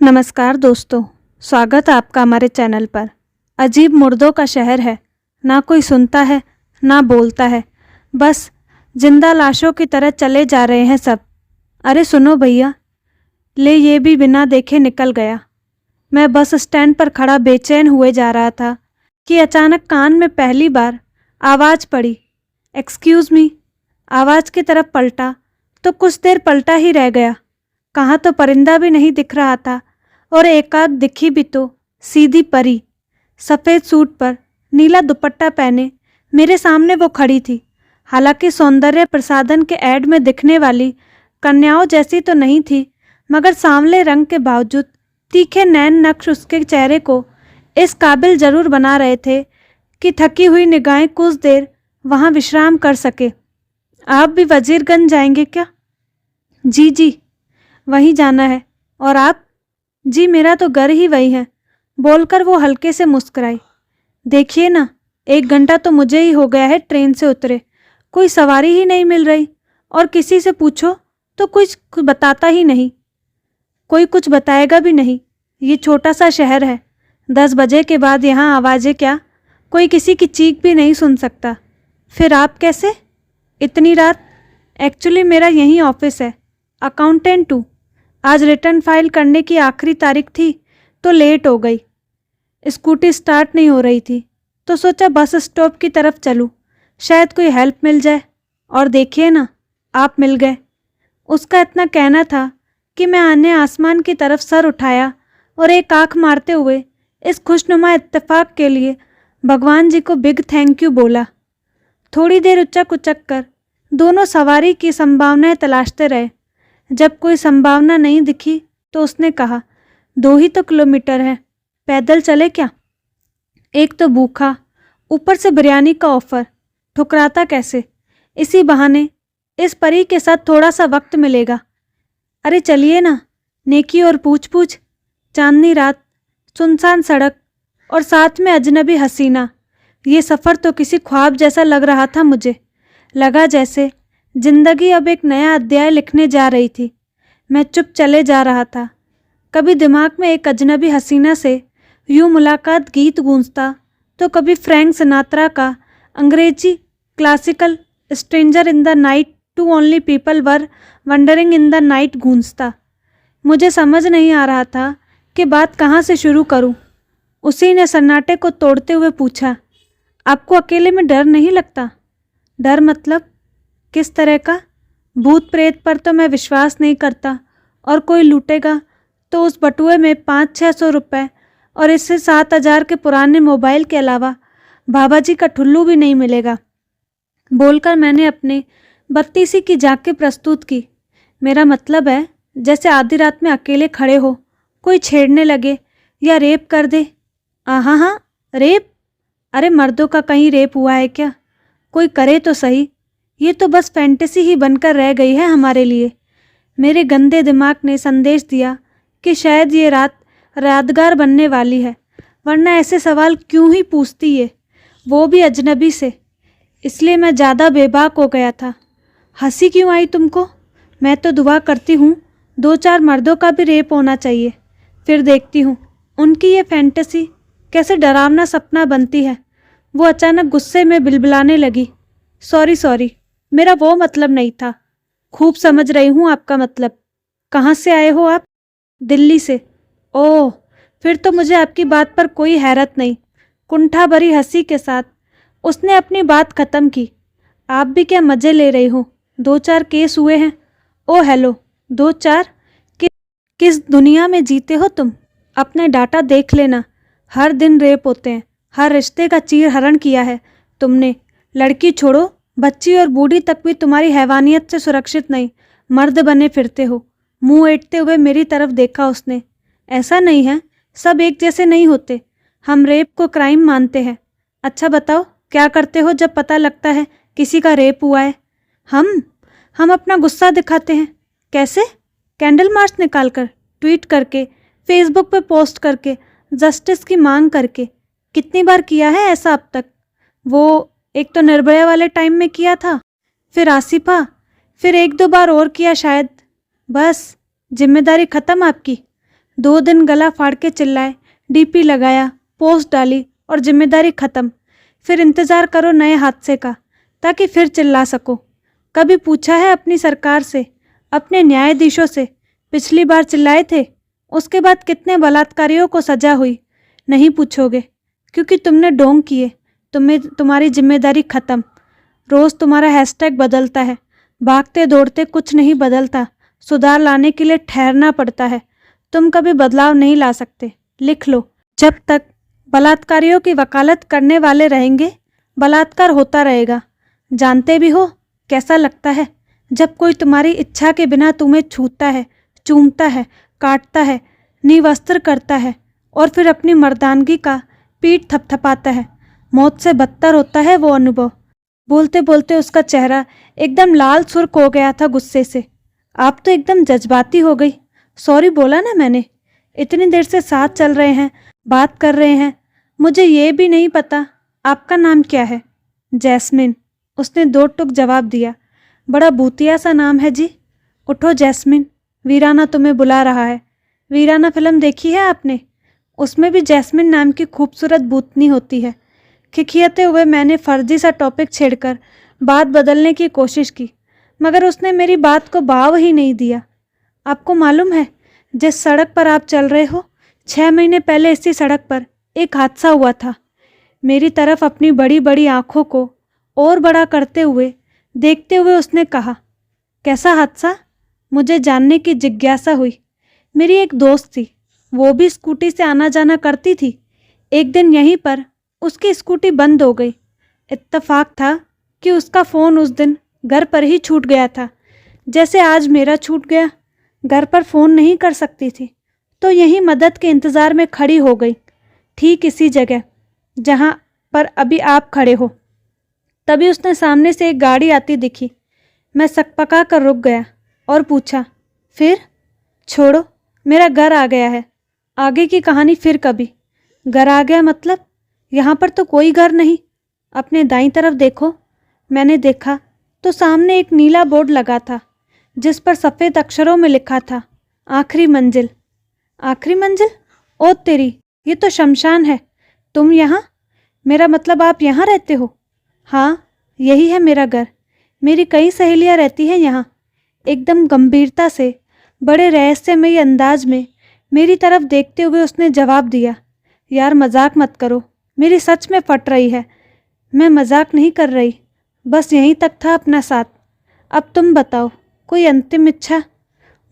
नमस्कार दोस्तों, स्वागत है आपका हमारे चैनल पर। अजीब मुर्दों का शहर है, ना कोई सुनता है ना बोलता है, बस जिंदा लाशों की तरह चले जा रहे हैं सब। अरे सुनो भैया, ले ये भी बिना देखे निकल गया। मैं बस स्टैंड पर खड़ा बेचैन हुए जा रहा था कि अचानक कान में पहली बार आवाज़ पड़ी, एक्सक्यूज़ मी। आवाज़ की तरफ पलटा तो कुछ देर पलटा ही रह गया। कहाँ तो परिंदा भी नहीं दिख रहा था और एकाध दिखी भी तो सीधी परी, सफ़ेद सूट पर नीला दुपट्टा पहने मेरे सामने वो खड़ी थी। हालांकि सौंदर्य प्रसाधन के ऐड में दिखने वाली कन्याओं जैसी तो नहीं थी, मगर सांवले रंग के बावजूद तीखे नैन नक्श उसके चेहरे को इस काबिल जरूर बना रहे थे कि थकी हुई निगाहें कुछ देर वहाँ विश्राम कर सके। आप भी वजीरगंज जाएंगे क्या? जी जी, वहीं जाना है। और आप? जी मेरा तो घर ही वही है, बोलकर वो हल्के से मुस्कुराई। देखिए ना, 1 घंटा तो मुझे ही हो गया है ट्रेन से उतरे, कोई सवारी ही नहीं मिल रही, और किसी से पूछो तो कुछ बताता ही नहीं, कोई कुछ बताएगा भी नहीं। ये छोटा सा शहर है, 10 बजे के बाद यहाँ आवाज़ें क्या, कोई किसी की चीख भी नहीं सुन सकता। फिर आप कैसे इतनी रात? एक्चुअली मेरा यहीं ऑफिस है, अकाउंटेंट हूँ। आज रिटर्न फाइल करने की आखिरी तारीख थी तो लेट हो गई। स्कूटी स्टार्ट नहीं हो रही थी तो सोचा बस स्टॉप की तरफ चलूँ, शायद कोई हेल्प मिल जाए। और देखिए ना, आप मिल गए। उसका इतना कहना था कि मैं आने आसमान की तरफ सर उठाया और एक आंख मारते हुए इस खुशनुमा इत्तेफाक के लिए भगवान जी को बिग थैंक यू बोला। थोड़ी देर उचक उचक कर दोनों सवारी की संभावनाएं तलाशते रहे। जब कोई संभावना नहीं दिखी तो उसने कहा, 2 ही तो किलोमीटर है, पैदल चले क्या? एक तो भूखा, ऊपर से बिरयानी का ऑफर, ठुकराता कैसे? इसी बहाने इस परी के साथ थोड़ा सा वक्त मिलेगा। अरे चलिए ना। नेकी और पूछ पूछ, चांदनी रात, सुनसान सड़क और साथ में अजनबी हसीना। ये सफ़र तो किसी ख्वाब जैसा लग रहा था मुझे। लगा जैसे जिंदगी अब एक नया अध्याय लिखने जा रही थी। मैं चुप चले जा रहा था। कभी दिमाग में एक अजनबी हसीना से यूं मुलाकात गीत गूंजता तो कभी फ्रैंक सिनात्रा का अंग्रेजी classical stranger in the night two lonely people were wandering in the night गूंजता। मुझे समझ नहीं आ रहा था कि बात कहाँ से शुरू करूं। उसी ने सन्नाटे को तोड़ते हुए पूछा, आपको अकेले में डर नहीं लगता? डर मतलब किस तरह का? भूत प्रेत पर तो मैं विश्वास नहीं करता, और कोई लूटेगा तो उस बटुए में 500-600 रुपये और इससे 7,000 के पुराने मोबाइल के अलावा बाबा जी का ठुल्लू भी नहीं मिलेगा। बोलकर मैंने अपने बत्तीसी की झांकी प्रस्तुत की। मेरा मतलब है, जैसे आधी रात में अकेले खड़े हो, कोई छेड़ने लगे या रेप कर दे। हाँ हाँ, रेप? अरे मर्दों का कहीं रेप हुआ है क्या? कोई करे तो सही। ये तो बस फैंटेसी ही बनकर रह गई है हमारे लिए। मेरे गंदे दिमाग ने संदेश दिया कि शायद ये रात यादगार बनने वाली है, वरना ऐसे सवाल क्यों ही पूछती ये, वो भी अजनबी से। इसलिए मैं ज़्यादा बेबाक हो गया था। हंसी क्यों आई तुमको? मैं तो दुआ करती हूँ 2-4 मर्दों का भी रेप होना चाहिए, फिर देखती हूँ उनकी ये फैंटेसी कैसे डरावना सपना बनती है। वो अचानक गुस्से में बिलबिलाने लगी, सॉरी, मेरा वो मतलब नहीं था। खूब समझ रही हूँ आपका मतलब। कहाँ से आए हो आप? दिल्ली से। ओह, फिर तो मुझे आपकी बात पर कोई हैरत नहीं। कुंठा भरी हंसी के साथ उसने अपनी बात खत्म की। आप भी क्या मज़े ले रही हो? 2-4 केस हुए हैं। Oh hello, 2-4? किस दुनिया में जीते हो तुम? अपने डाटा देख लेना। हर दिन रेप होते हैं, हर रिश्ते का चीर हरण किया है तुमने। लड़की छोड़ो, बच्ची और बूढ़ी तक भी तुम्हारी हैवानियत से सुरक्षित नहीं। मर्द बने फिरते हो। मुंह ऐंठते हुए मेरी तरफ देखा उसने। ऐसा नहीं है, सब एक जैसे नहीं होते। हम रेप को क्राइम मानते हैं। अच्छा बताओ, क्या करते हो जब पता लगता है किसी का रेप हुआ है? हम अपना गुस्सा दिखाते हैं। कैसे? कैंडल मार्च निकालकर, ट्वीट करके, फेसबुक पे पोस्ट करके, जस्टिस की मांग करके। कितनी बार किया है ऐसा अब तक? वो एक तो निर्भया वाले टाइम में किया था, फिर आसिफा, फिर 1-2 बार और किया शायद। बस जिम्मेदारी ख़त्म आपकी। 2 दिन गला फाड़ के चिल्लाए, डीपी लगाया, पोस्ट डाली और जिम्मेदारी ख़त्म। फिर इंतज़ार करो नए हादसे का, ताकि फिर चिल्ला सको। कभी पूछा है अपनी सरकार से, अपने न्यायाधीशों से, पिछली बार चिल्लाए थे, उसके बाद कितने बलात्कारियों को सज़ा हुई? नहीं पूछोगे, क्योंकि तुमने ढोंग किए। तुम्हारी जिम्मेदारी ख़त्म। रोज़ तुम्हारा हैशटैग बदलता है। भागते दौड़ते कुछ नहीं बदलता। सुधार लाने के लिए ठहरना पड़ता है। तुम कभी बदलाव नहीं ला सकते। लिख लो, जब तक बलात्कारियों की वकालत करने वाले रहेंगे, बलात्कार होता रहेगा। जानते भी हो कैसा लगता है जब कोई तुम्हारी इच्छा के बिना तुम्हें छूता है, चूमता है, काटता है, निवस्त्र करता है और फिर अपनी मर्दानगी का पीठ थपथपाता है। मौत से बदतर होता है वो अनुभव। बोलते बोलते उसका चेहरा एकदम लाल सुर्ख हो गया था गुस्से से। आप तो एकदम जज्बाती हो गई। सॉरी बोला ना मैंने। इतनी देर से साथ चल रहे हैं, बात कर रहे हैं, मुझे ये भी नहीं पता आपका नाम क्या है। जैस्मिन, उसने 2 टुक जवाब दिया। बड़ा भूतिया सा नाम है जी। उठो जैस्मिन, वीराना तुम्हें बुला रहा है। वीराना फिल्म देखी है आपने? उसमें भी जैस्मिन नाम की खूबसूरत भूतनी होती है। खिखियाते हुए मैंने फर्जी सा टॉपिक छेड़कर बात बदलने की कोशिश की, मगर उसने मेरी बात को भाव ही नहीं दिया। आपको मालूम है, जिस सड़क पर आप चल रहे हो, 6 महीने पहले इसी सड़क पर एक हादसा हुआ था। मेरी तरफ अपनी बड़ी बड़ी आँखों को और बड़ा करते हुए देखते हुए उसने कहा, कैसा हादसा? मुझे जानने की जिज्ञासा हुई। मेरी एक दोस्त थी, वो भी स्कूटी से आना जाना करती थी। एक दिन यहीं पर उसकी स्कूटी बंद हो गई। इत्तेफाक था कि उसका फ़ोन उस दिन घर पर ही छूट गया था, जैसे आज मेरा छूट गया। घर पर फ़ोन नहीं कर सकती थी, तो यहीं मदद के इंतज़ार में खड़ी हो गई, ठीक इसी जगह जहाँ पर अभी आप खड़े हो। तभी उसने सामने से एक गाड़ी आती दिखी। मैं सकपका कर रुक गया और पूछा, फिर? छोड़ो, मेरा घर आ गया है। आगे की कहानी फिर कभी। घर आ गया मतलब? यहाँ पर तो कोई घर नहीं। अपने दाईं तरफ देखो। मैंने देखा तो सामने एक नीला बोर्ड लगा था, जिस पर सफ़ेद अक्षरों में लिखा था, आखिरी मंजिल। आखिरी मंजिल? ओ तेरी, ये तो शमशान है। तुम यहाँ? मेरा मतलब आप यहाँ रहते हो? हाँ, यही है मेरा घर। मेरी कई सहेलियाँ रहती हैं यहाँ। एकदम गंभीरता से, बड़े रहस्यमयी अंदाज में मेरी तरफ देखते हुए उसने जवाब दिया, यार मजाक मत करो, मेरी सच में फट रही है। मैं मजाक नहीं कर रही, बस यहीं तक था अपना साथ। अब तुम बताओ, कोई अंतिम इच्छा?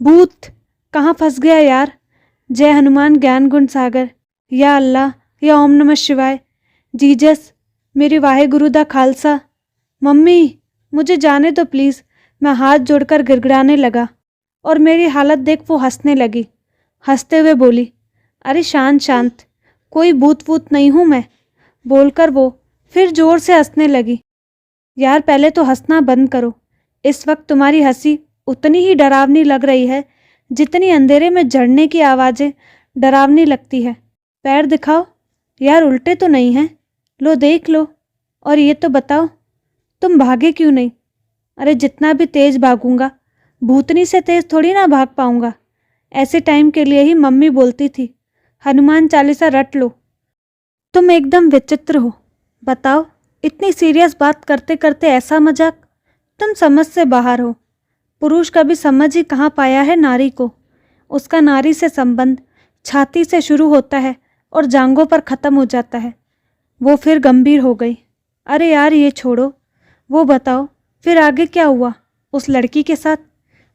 भूत, कहाँ फंस गया यार। जय हनुमान ज्ञान गुण सागर, या अल्लाह, या ओम नमः शिवाय, जीजस, मेरी वाहे गुरु दा खालसा। मम्मी, मुझे जाने दो प्लीज़। मैं हाथ जोड़कर गिड़गिड़ाने लगा और मेरी हालत देख वो हंसने लगी। हंसते हुए बोली, अरे शांत शांत, कोई भूत वूत नहीं हूँ मैं। बोलकर वो फिर जोर से हंसने लगी। यार पहले तो हंसना बंद करो। इस वक्त तुम्हारी हंसी उतनी ही डरावनी लग रही है जितनी अंधेरे में झड़ने की आवाज़ें डरावनी लगती है। पैर दिखाओ। यार उल्टे तो नहीं हैं? लो देख लो। और ये तो बताओ, तुम भागे क्यों नहीं? अरे जितना भी तेज़ भागूंगा, भूतनी से तेज़ थोड़ी ना भाग पाऊंगा। ऐसे टाइम के लिए ही मम्मी बोलती थी, हनुमान चालीसा रट लो। तुम एकदम विचित्र हो। बताओ, इतनी सीरियस बात करते करते ऐसा मजाक? तुम समझ से बाहर हो। पुरुष कभी समझ ही कहाँ पाया है नारी को। उसका नारी से संबंध छाती से शुरू होता है और जांघों पर ख़त्म हो जाता है। वो फिर गंभीर हो गई। अरे यार ये छोड़ो, वो बताओ फिर आगे क्या हुआ उस लड़की के साथ?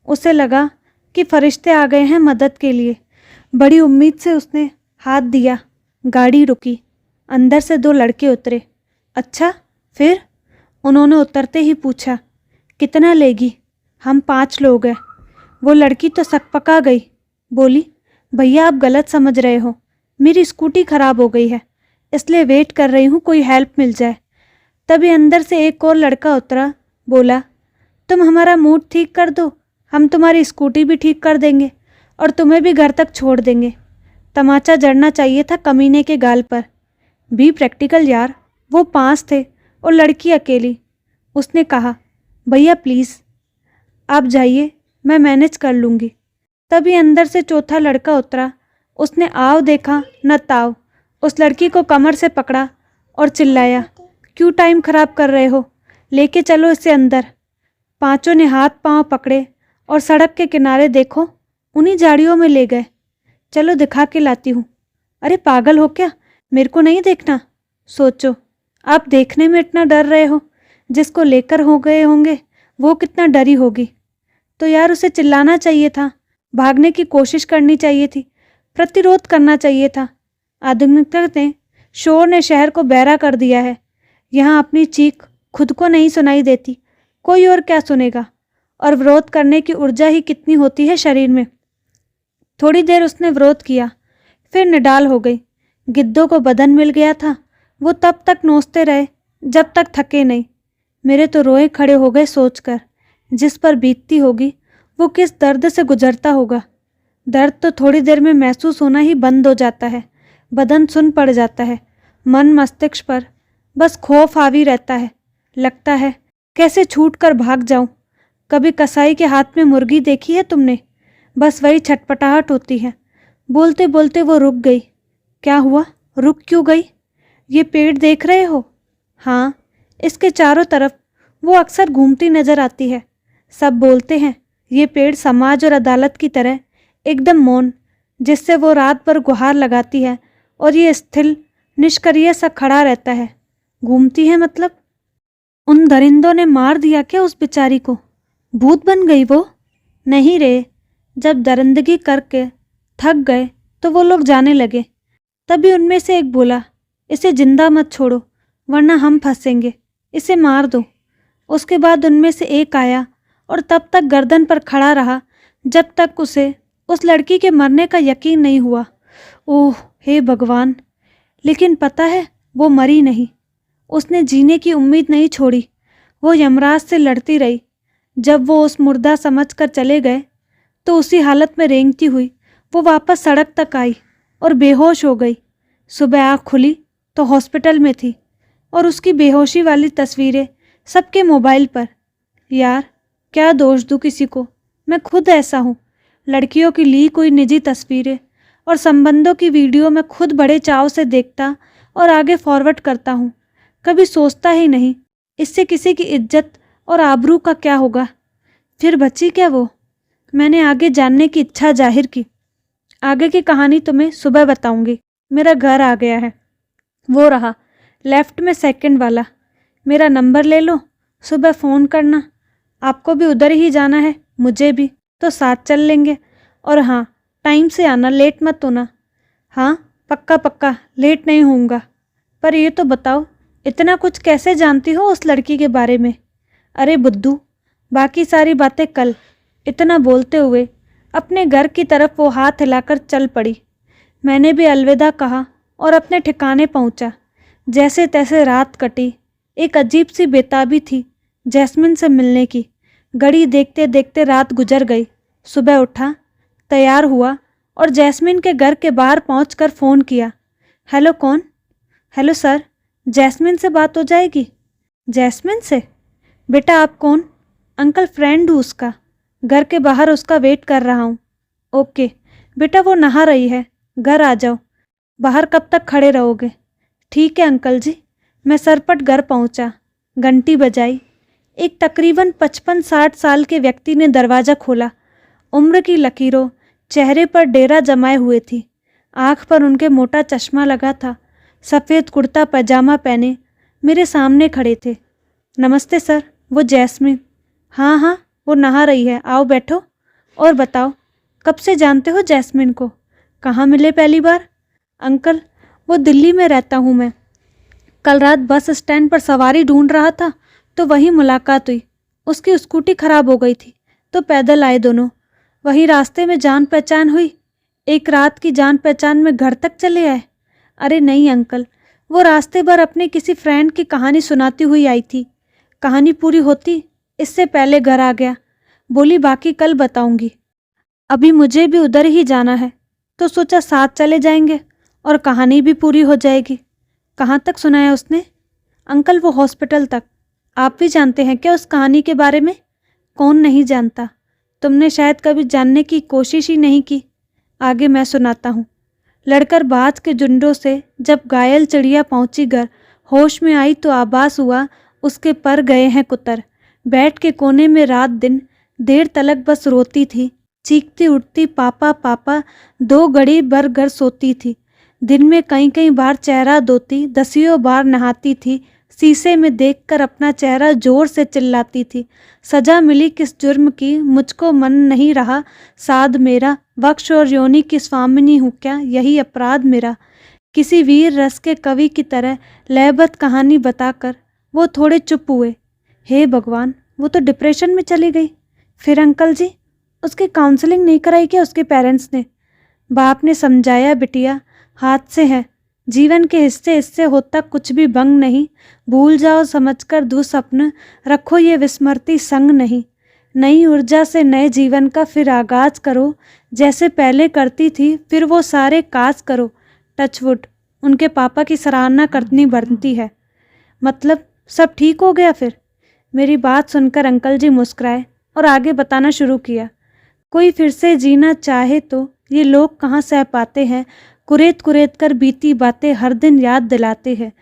उसे लगा कि फरिश्ते आ गए हैं मदद के लिए। बड़ी उम्मीद से उसने हाथ दिया। गाड़ी रुकी। अंदर से 2 लड़के उतरे। अच्छा फिर? उन्होंने उतरते ही पूछा, कितना लेगी? हम 5 लोग हैं। वो लड़की तो सकपका गई। बोली, भैया आप गलत समझ रहे हो, मेरी स्कूटी ख़राब हो गई है, इसलिए वेट कर रही हूँ कोई हेल्प मिल जाए। तभी अंदर से एक और लड़का उतरा। बोला, तुम हमारा मूड ठीक कर दो, हम तुम्हारी स्कूटी भी ठीक कर देंगे और तुम्हें भी घर तक छोड़ देंगे। तमाचा जड़ना चाहिए था कमीने के गाल पर। बी प्रैक्टिकल यार। वो 5 थे और लड़की अकेली। उसने कहा, भैया प्लीज़ आप जाइए, मैं मैनेज कर लूँगी। तभी अंदर से चौथा लड़का उतरा। उसने आव देखा न ताव, उस लड़की को कमर से पकड़ा और चिल्लाया, क्यों टाइम खराब कर रहे हो, लेके चलो इसे अंदर। पांचों ने हाथ पांव पकड़े और सड़क के किनारे देखो उन्हीं झाड़ियों में ले गए। चलो दिखा के लाती हूँ। अरे पागल हो क्या, मेरे को नहीं देखना। सोचो, आप देखने में इतना डर रहे हो, जिसको लेकर हो गए होंगे वो कितना डरी होगी। तो यार उसे चिल्लाना चाहिए था, भागने की कोशिश करनी चाहिए थी, प्रतिरोध करना चाहिए था। आधुनिकता ने, शोर ने शहर को बहरा कर दिया है। यहाँ अपनी चीख खुद को नहीं सुनाई देती, कोई और क्या सुनेगा। और विरोध करने की ऊर्जा ही कितनी होती है शरीर में। थोड़ी देर उसने विरोध किया, फिर निडाल हो गई। गिद्धों को बदन मिल गया था, वो तब तक नोचते रहे जब तक थके नहीं। मेरे तो रोए खड़े हो गए सोचकर, जिस पर बीतती होगी वो किस दर्द से गुजरता होगा। दर्द तो थोड़ी देर में महसूस होना ही बंद हो जाता है, बदन सुन पड़ जाता है, मन मस्तिष्क पर बस खौफ हावी रहता है। लगता है कैसे छूट कर भाग जाऊं। कभी कसाई के हाथ में मुर्गी देखी है तुमने? बस वही छटपटाहट होती है। बोलते बोलते वो रुक गई। क्या हुआ, रुक क्यों गई? ये पेड़ देख रहे हो? हाँ, इसके चारों तरफ वो अक्सर घूमती नजर आती है। सब बोलते हैं ये पेड़ समाज और अदालत की तरह एकदम मौन, जिससे वो रात भर गुहार लगाती है और ये स्थिर निष्क्रिय सा खड़ा रहता है। घूमती है मतलब? उन दरिंदों ने मार दिया क्या उस बेचारी को? भूत बन गई वो? नहीं रे, जब दरिंदगी करके थक गए तो वो लोग जाने लगे। तभी उनमें से एक बोला, इसे जिंदा मत छोड़ो वरना हम फंसेंगे, इसे मार दो। उसके बाद उनमें से एक आया और तब तक गर्दन पर खड़ा रहा जब तक उसे उस लड़की के मरने का यकीन नहीं हुआ। ओह हे भगवान! लेकिन पता है वो मरी नहीं, उसने जीने की उम्मीद नहीं छोड़ी। वो यमराज से लड़ती रही। जब वो उस मुर्दा समझकर चले गए तो उसी हालत में रेंगती हुई वो वापस सड़क तक आई और बेहोश हो गई। सुबह आँख खुली तो हॉस्पिटल में थी और उसकी बेहोशी वाली तस्वीरें सबके मोबाइल पर। यार क्या दोष दूँ किसी को, मैं खुद ऐसा हूँ। लड़कियों की ली कोई निजी तस्वीरें और संबंधों की वीडियो मैं खुद बड़े चाव से देखता और आगे फॉरवर्ड करता हूँ। कभी सोचता ही नहीं इससे किसी की इज्जत और आबरू का क्या होगा। फिर बची क्या वो? मैंने आगे जानने की इच्छा जाहिर की। आगे की कहानी तुम्हें सुबह बताऊंगी। मेरा घर आ गया है, वो रहा लेफ्ट में सेकंड वाला। मेरा नंबर ले लो, सुबह फ़ोन करना। आपको भी उधर ही जाना है, मुझे भी, तो साथ चल लेंगे। और हाँ, टाइम से आना, लेट मत होना। हाँ पक्का पक्का, लेट नहीं होऊंगा। पर ये तो बताओ, इतना कुछ कैसे जानती हो उस लड़की के बारे में? अरे बुद्धू, बाकी सारी बातें कल। इतना बोलते हुए अपने घर की तरफ वो हाथ हिलाकर चल पड़ी। मैंने भी अलविदा कहा और अपने ठिकाने पहुंचा। जैसे तैसे रात कटी। एक अजीब सी बेताबी थी जैस्मिन से मिलने की। घड़ी देखते देखते रात गुजर गई। सुबह उठा, तैयार हुआ और जैस्मिन के घर के बाहर पहुंचकर फ़ोन किया। हेलो, कौन? हेलो सर, जैस्मिन से बात हो जाएगी? जैस्मिन से? बेटा आप कौन? अंकल, फ्रेंड हूँ उसका, घर के बाहर उसका वेट कर रहा हूँ। ओके बेटा, वो नहा रही है, घर आ जाओ। बाहर कब तक खड़े रहोगे? ठीक है अंकल जी। मैं सरपट घर पहुँचा, घंटी बजाई। एक तकरीबन 55-60 साल के व्यक्ति ने दरवाज़ा खोला। उम्र की लकीरों चेहरे पर डेरा जमाए हुए थी। आँख पर उनके मोटा चश्मा लगा था। सफ़ेद कुर्ता पैजामा पहने मेरे सामने खड़े थे। नमस्ते सर, वो जैस्मिन। हाँ हाँ, वो नहा रही है, आओ बैठो। और बताओ, कब से जानते हो जैस्मिन को? कहाँ मिले पहली बार? अंकल, वो दिल्ली में रहता हूँ मैं। कल रात बस स्टैंड पर सवारी ढूंढ रहा था तो वहीं मुलाकात हुई। उसकी स्कूटी खराब हो गई थी तो पैदल आए दोनों। वहीं रास्ते में जान पहचान हुई। एक रात की जान पहचान में घर तक चले आए। अरे नहीं अंकल, वो रास्ते भर अपने किसी फ्रेंड की कहानी सुनाती हुई आई थी। कहानी पूरी होती इससे पहले घर आ गया। बोली बाकी कल बताऊंगी। अभी मुझे भी उधर ही जाना है तो सोचा साथ चले जाएंगे और कहानी भी पूरी हो जाएगी। कहाँ तक सुनाया उसने? अंकल, वो हॉस्पिटल तक। आप भी जानते हैं क्या उस कहानी के बारे में? कौन नहीं जानता, तुमने शायद कभी जानने की कोशिश ही नहीं की। आगे मैं सुनाता हूँ। लड़कर बाज के झुंडों से जब घायल चिड़िया पहुंची घर, होश में आई तो आभास हुआ उसके पर गए हैं कुतर। बेड के कोने में रात दिन देर तलक बस रोती थी, चीखती उठती पापा पापा, 2 घड़ी भर घर सोती थी। दिन में कई कई बार चेहरा धोती, दसियों बार नहाती थी। शीशे में देखकर अपना चेहरा जोर से चिल्लाती थी। सजा मिली किस जुर्म की, मुझको मन नहीं रहा साध मेरा, वक्ष और योनि की स्वामिनी हूँ क्या, यही अपराध मेरा। किसी वीर रस के कवि की तरह लयबद्ध कहानी बताकर वो थोड़े चुप हुए। हे भगवान, वो तो डिप्रेशन में चली गई। फिर अंकल जी, उसकी काउंसलिंग नहीं कराई क्या उसके पेरेंट्स ने? बाप ने समझाया, बिटिया हाथ से है, जीवन के हिस्से हिस्से होता कुछ भी भंग नहीं। भूल जाओ समझकर दुस्वप्न, रखो ये विस्मृति संग नहीं। नई ऊर्जा से नए जीवन का फिर आगाज करो, जैसे पहले करती थी फिर वो सारे काज करो। टचवुड, उनके पापा की सराहना करनी बनती है। मतलब सब ठीक हो गया फिर? मेरी बात सुनकर अंकल जी मुस्कुराए और आगे बताना शुरू किया। कोई फिर से जीना चाहे तो ये लोग कहाँ सह पाते हैं, कुरेद कुरेद कर बीती बातें हर दिन याद दिलाते हैं।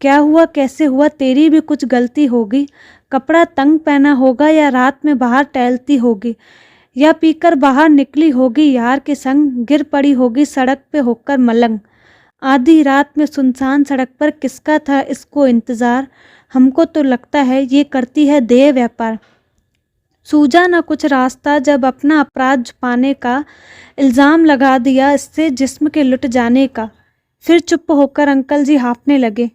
क्या हुआ कैसे हुआ, तेरी भी कुछ गलती होगी। कपड़ा तंग पहना होगा या रात में बाहर टहलती होगी, या पीकर बाहर निकली होगी यार के संग, गिर पड़ी होगी सड़क पे होकर मलंग। आधी रात में सुनसान सड़क पर किसका था इसको इंतज़ार, हमको तो लगता है ये करती है देह व्यापार। सूझा न कुछ रास्ता जब अपना अपराध छुपाने का, इल्ज़ाम लगा दिया इससे जिस्म के लुट जाने का। फिर चुप होकर अंकल जी हाँफने लगे,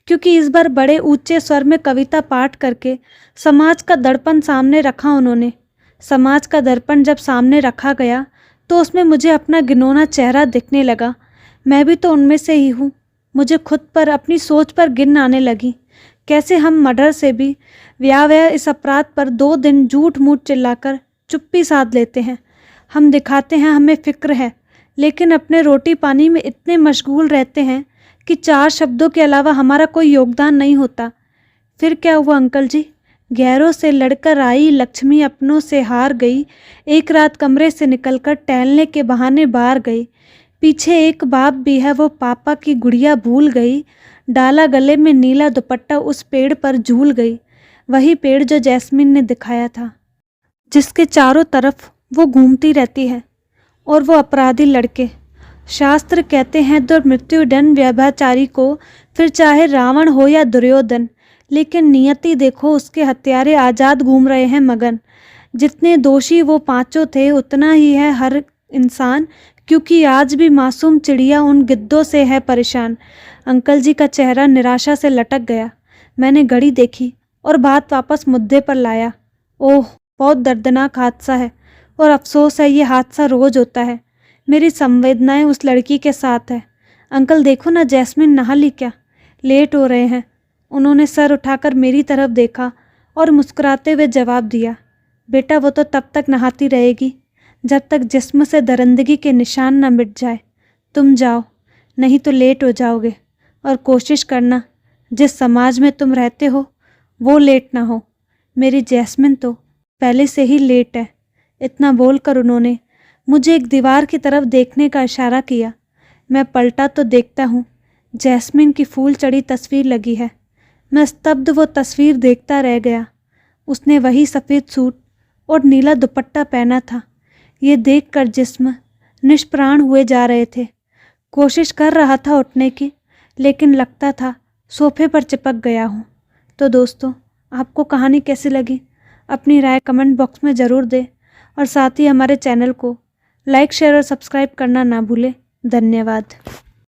क्योंकि इस बार बड़े ऊंचे स्वर में कविता पाठ करके समाज का दर्पण सामने रखा उन्होंने। समाज का दर्पण जब सामने रखा गया तो उसमें मुझे अपना घिनौना चेहरा दिखने लगा। मैं भी तो उनमें से ही हूँ। मुझे खुद पर, अपनी सोच पर घिन आने लगी। कैसे हम मर्डर से भी व्यावया इस अपराध पर 2 दिन झूठ मूठ चिल्लाकर चुप्पी साध लेते हैं। हम दिखाते हैं हमें फिक्र है, लेकिन अपने रोटी पानी में इतने मशगूल रहते हैं कि 4 शब्दों के अलावा हमारा कोई योगदान नहीं होता। फिर क्या हुआ अंकल जी? गैरों से लड़कर आई लक्ष्मी अपनों से हार गई। एक रात कमरे से निकलकर टहलने के बहाने बाहर गई। पीछे एक बाप भी है, वो पापा की गुड़िया भूल गई। डाला गले में नीला दुपट्टा, उस पेड़ पर झूल गई। वही पेड़ जो जैस्मिन ने दिखाया था, जिसके चारों तरफ वो घूमती रहती है। और वो अपराधी लड़के, शास्त्र कहते हैं दुर्मृत्युदंड व्यभिचारी को, फिर चाहे रावण हो या दुर्योधन। लेकिन नियति देखो, उसके हत्यारे आज़ाद घूम रहे हैं मगन। जितने दोषी वो 5 थे उतना ही है हर इंसान, क्योंकि आज भी मासूम चिड़िया उन गिद्धों से है परेशान। अंकल जी का चेहरा निराशा से लटक गया। मैंने घड़ी देखी और बात वापस मुद्दे पर लाया। ओह, बहुत दर्दनाक हादसा है, और अफसोस है ये हादसा रोज होता है। मेरी संवेदनाएं उस लड़की के साथ है। अंकल देखो ना, जैस्मिन नहा ली क्या? लेट हो रहे हैं। उन्होंने सर उठाकर मेरी तरफ देखा और मुस्कुराते हुए जवाब दिया, बेटा वो तो तब तक नहाती रहेगी जब तक जिस्म से दरिंदगी के निशान न मिट जाए। तुम जाओ, नहीं तो लेट हो जाओगे। और कोशिश करना जिस समाज में तुम रहते हो वो लेट ना हो। मेरी जैस्मिन तो पहले से ही लेट है। इतना बोलकर उन्होंने मुझे एक दीवार की तरफ देखने का इशारा किया। मैं पलटा तो देखता हूँ जैस्मिन की फूल चढ़ी तस्वीर लगी है। मैं स्तब्ध वो तस्वीर देखता रह गया। उसने वही सफ़ेद सूट और नीला दुपट्टा पहना था। ये देखकर जिस्म निष्प्राण हुए जा रहे थे। कोशिश कर रहा था उठने की, लेकिन लगता था सोफे पर चिपक गया हूँ। तो दोस्तों, आपको कहानी कैसी लगी? अपनी राय कमेंट बॉक्स में ज़रूर दें, और साथ ही हमारे चैनल को लाइक, शेयर और सब्सक्राइब करना ना भूलें। धन्यवाद।